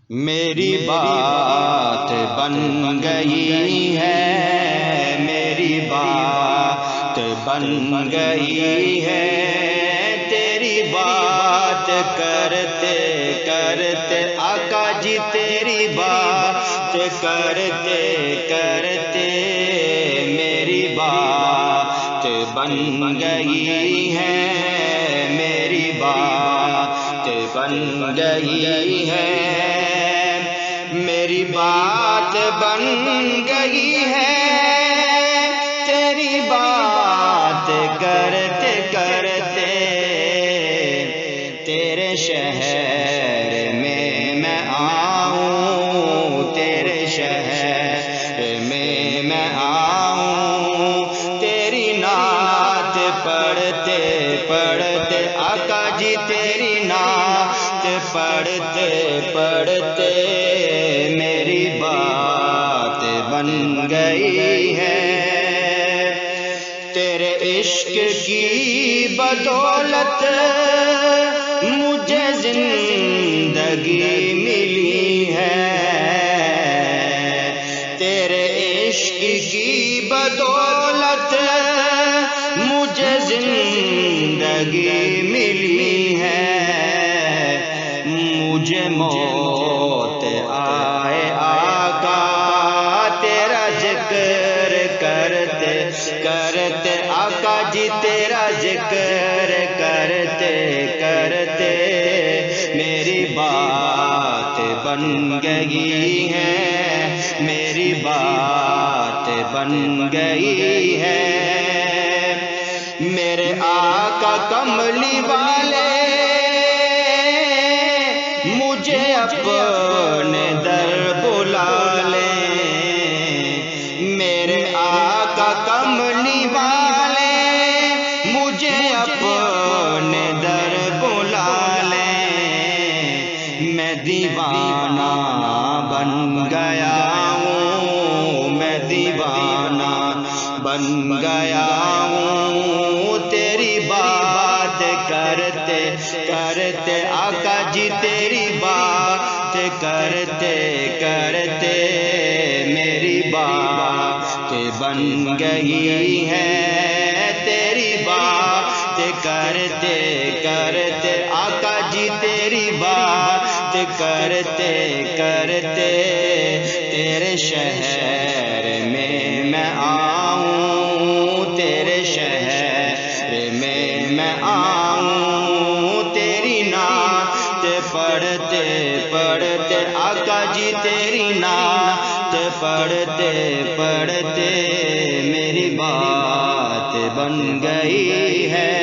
میری بات بن گئی ہے، میری بات بن گئی ہے، تیری بات کرتے کرتے آقا جی تیری بات کرتے کرتے میری بات بن گئی ہے، میری بات بن گئی ہے، میری بات بن گئی ہے، تیری بات کرتے کرتے تیرے شہر میں آؤں، تیرے شہر میں آؤں، تیری نعت پڑھتے پڑھتے آقا جی تیری نعت پڑھتے پڑھتے میری بات بن گئی ہے، تیرے عشق کی بدولت مجھے زندگی ملی ہے، تیرے عشق کی بدولت مجھے زندگی ملی ہے، مجھے موت آئے آقا تیرا ذکر کرتے کرتے آقا جی تیرا ذکر کرتے کرتے میری بات بن گئی ہے، میری بات بن گئی ہے، میرے آقا کملی والے مجھے اپنے در بلا لیں، میرے آقا کملی والے مجھے اپنے در بلا لیں، میں دیوانہ بن گیا ہوں، میں دیوانہ بن گیا ہوں، تیری بات کرتے کرتے آقا جی تیری بات کرتے کرتے میری بات بن گئی ہے، تیری بات کرتے کرتے آقا جی تیری بات کرتے کرتے تیرے شہر میں آؤں، تیرے شہر میں آؤں، تیری نعت پڑھتے پڑھتے آقا جی تیری نعت پڑھتے پڑھتے میری بات بن گئی ہے۔